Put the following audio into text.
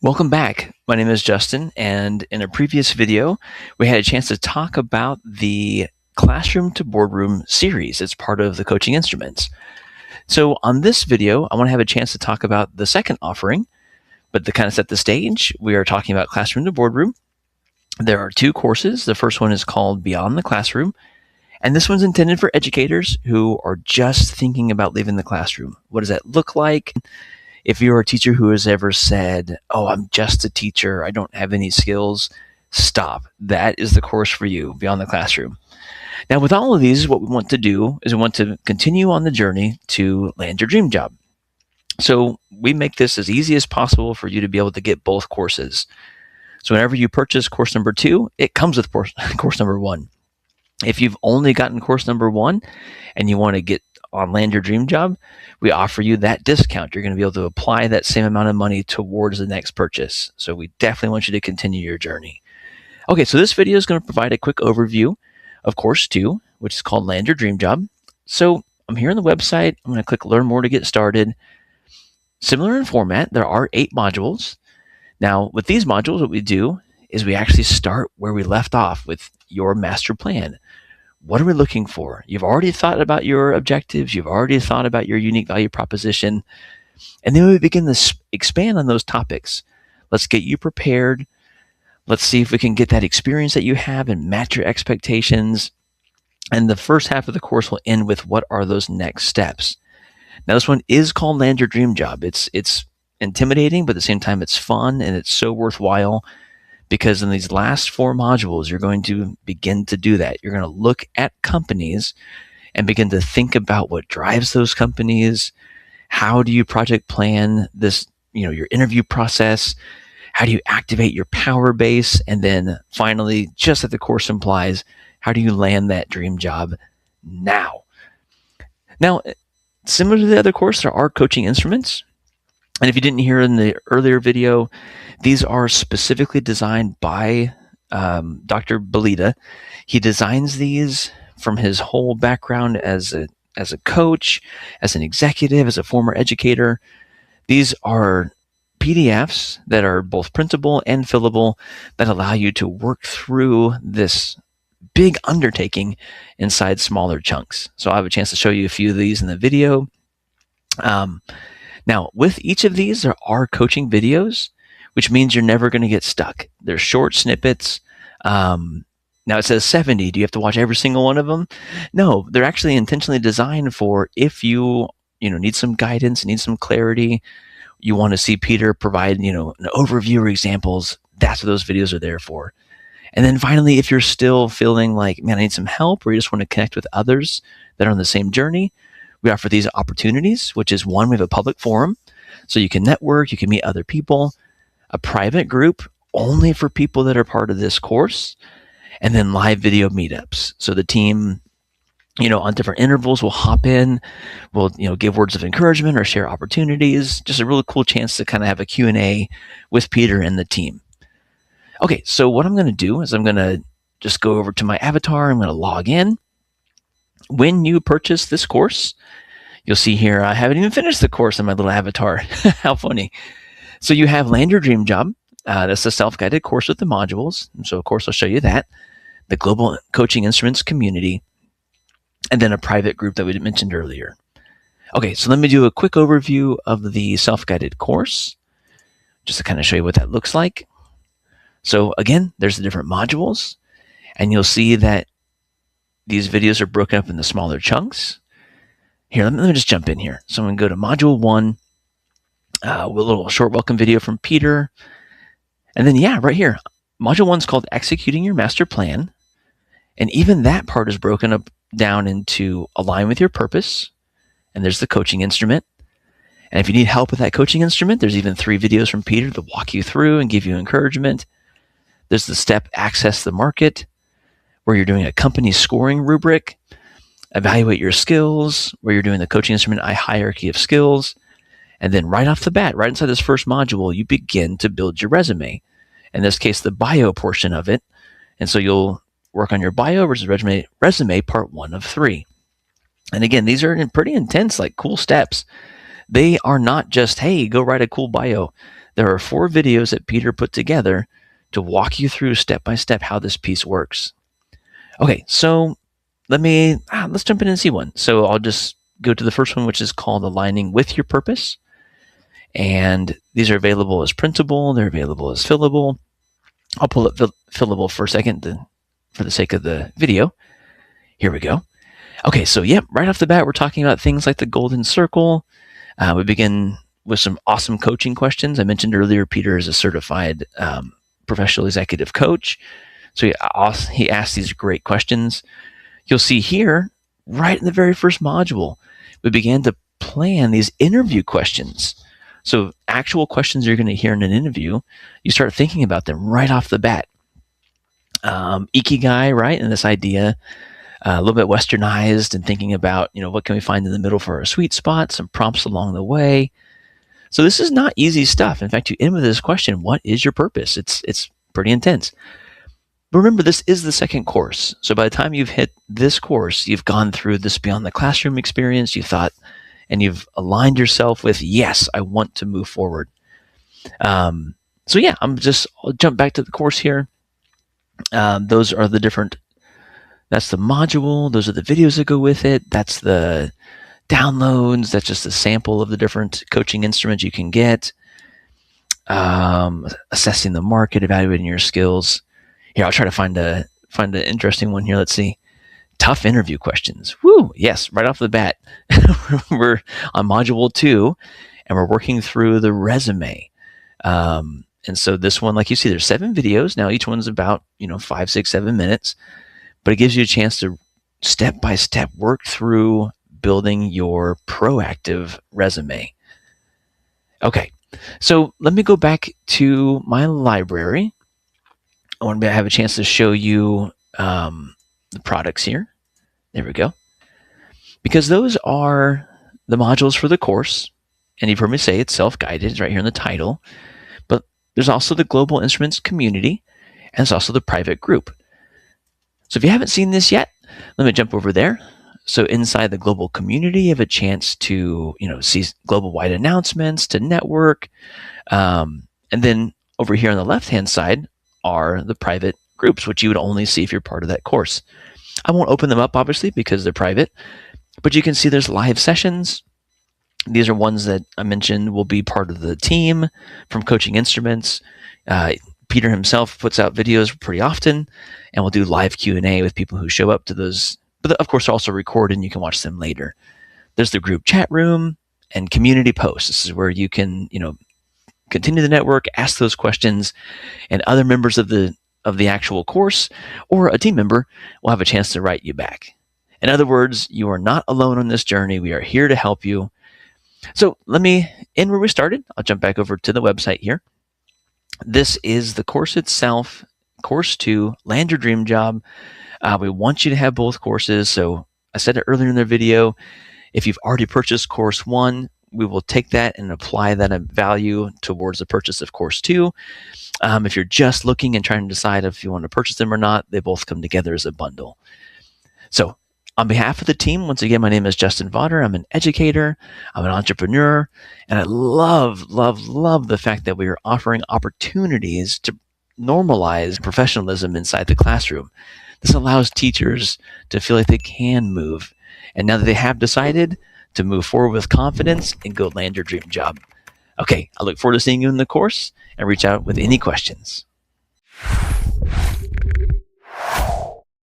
Welcome back. My name is Justin, and in a previous video, we had a chance to talk about the Classroom to Boardroom series. It's part of the Coaching Instruments. So on this video, I want to have a chance to talk about the second offering, but to kind of set the stage, we are talking about Classroom to Boardroom. There are two courses. The first one is called Beyond the Classroom, and this one's intended for educators who are just thinking about leaving the classroom. What does that look like? If you're a teacher who has ever said, "Oh, I'm just a teacher, I don't have any skills," stop. That is the course for you, Beyond the Classroom. Now, with all of these, what we want to do is we want to continue on the journey to land your dream job. So we make this as easy as possible for you to be able to get both courses. So whenever you purchase course number 2, it comes with course number 1. If you've only gotten course number 1 and you want to get on Land Your Dream Job, we offer you that discount. You're going to be able to apply that same amount of money towards the next purchase. So we definitely want you to continue your journey. Okay, so this video is going to provide a quick overview of course 2, which is called Land Your Dream Job. So I'm here on the website. I'm going to click Learn More to get started. Similar in format, there are 8 modules. Now, with these modules, what we do is we actually start where we left off with your master plan. What are we looking for? You've already thought about your objectives. You've already thought about your unique value proposition. And then we begin to expand on those topics. Let's get you prepared. Let's see if we can get that experience that you have and match your expectations. And the first half of the course will end with what are those next steps. Now, this one is called Land Your Dream Job. It's intimidating, but at the same time, it's fun and it's so worthwhile. Because in these last 4 modules, you're going to begin to do that. You're going to look at companies and begin to think about what drives those companies. How do you project plan this, your interview process? How do you activate your power base? And then finally, just as the course implies, how do you land that dream job now? Now, similar to the other course, there are coaching instruments. And if you didn't hear in the earlier video, these are specifically designed by Dr. Belita. He designs these from his whole background as a coach, as an executive, as a former educator. These are PDFs that are both printable and fillable that allow you to work through this big undertaking inside smaller chunks. So I have a chance to show you a few of these in the video. Now, with each of these, there are coaching videos, which means you're never going to get stuck. They're short snippets. Now, it says 70. Do you have to watch every single one of them? No, they're actually intentionally designed for if you need some guidance, need some clarity, you want to see Peter provide, an overview or examples. That's what those videos are there for. And then finally, if you're still feeling like, man, I need some help, or you just want to connect with others that are on the same journey, we offer these opportunities, which is one, we have a public forum, so you can network, you can meet other people, a private group only for people that are part of this course, and then live video meetups. So the team, on different intervals will hop in, will, give words of encouragement or share opportunities. Just a really cool chance to kind of have a Q&A with Peter and the team. Okay, so what I'm going to do is I'm going to just go over to my avatar. I'm going to log in. When you purchase this course, you'll see here, I haven't even finished the course in my little avatar. How funny. So you have Land Your Dream Job. That's a self-guided course with the modules. And so, of course, I'll show you that. The Global Coaching Instruments community. And then a private group that we mentioned earlier. Okay, so let me do a quick overview of the self-guided course, just to kind of show you what that looks like. So again, there's the different modules. And you'll see that these videos are broken up into smaller chunks. Here, let me just jump in here. So I'm going to go to Module 1, a little short welcome video from Peter. And then, right here, Module 1 is called Executing Your Master Plan. And even that part is broken up down into Align with Your Purpose. And there's the coaching instrument. And if you need help with that coaching instrument, there's even 3 videos from Peter to walk you through and give you encouragement. There's the step Access the Market, where you're doing a company scoring rubric, evaluate your skills, where you're doing the coaching instrument hierarchy of skills. And then right off the bat, right inside this first module, you begin to build your resume. In this case, the bio portion of it. And so you'll work on your bio versus resume part 1 of 3. And again, these are pretty intense, cool steps. They are not just, hey, go write a cool bio. there are 4 videos that Peter put together to walk you through step by step how this piece works. Okay, so let's jump in and see one. So I'll just go to the first one, which is called Aligning with Your Purpose. And these are available as printable. They're available as fillable. I'll pull up fillable for a second for the sake of the video. Here we go. Okay, so right off the bat, we're talking about things like the golden circle. We begin with some awesome coaching questions. I mentioned earlier, Peter is a certified professional executive coach. So he asks these great questions. You'll see here, right in the very first module, we began to plan these interview questions. So actual questions you're going to hear in an interview, you start thinking about them right off the bat. Ikigai, right? And this idea, a little bit westernized, and thinking about, what can we find in the middle for our sweet spot, some prompts along the way. So this is not easy stuff. In fact, you end with this question, what is your purpose? It's pretty intense. But remember, this is the second course. So by the time you've hit this course, you've gone through this beyond the classroom experience, you thought, and you've aligned yourself with, yes, I want to move forward. I'll jump back to the course here. Those are that's the module. Those are the videos that go with it. That's the downloads. That's just a sample of the different coaching instruments you can get. Assessing the market, evaluating your skills. Here, I'll try to find an interesting one here. Let's see. Tough interview questions. Woo! Yes, right off the bat, we're on module 2, and we're working through the resume. And so this one, like you see, there's 7 videos. Now each one's about 5, 6, 7 minutes, but it gives you a chance to step by step work through building your proactive resume. Okay, so let me go back to my library. I want to have a chance to show you the products here. There we go. Because those are the modules for the course. And you've heard me say it's self-guided. It's right here in the title. But there's also the Global Instruments community. And there's also the private group. So if you haven't seen this yet, let me jump over there. So inside the global community, you have a chance to see global-wide announcements, to network. And then over here on the left-hand side are the private groups, which you would only see if you're part of that course. I won't open them up, obviously, because they're private, but you can see there's live sessions. These are ones that I mentioned will be part of the team from Coaching Instruments. Peter himself puts out videos pretty often, and we'll do live Q&A with people who show up to those. But of course, they're also recorded, and you can watch them later. There's the group chat room and community posts. This is where you can, continue the network, ask those questions, and other members of the actual course or a team member will have a chance to write you back. In other words, you are not alone on this journey. We are here to help you. So let me end where we started. I'll jump back over to the website here. This is the course itself, Course 2, Land Your Dream Job. We want you to have both courses. So I said it earlier in the video, if you've already purchased Course 1, we will take that and apply that value towards the purchase of Course 2. If you're just looking and trying to decide if you want to purchase them or not, they both come together as a bundle. So on behalf of the team, once again, my name is Justin Vaughter. I'm an educator. I'm an entrepreneur. And I love, love, love the fact that we are offering opportunities to normalize professionalism inside the classroom. This allows teachers to feel like they can move. And now that they have decided to move forward with confidence and go land your dream job. Okay, I look forward to seeing you in the course, and reach out with any questions.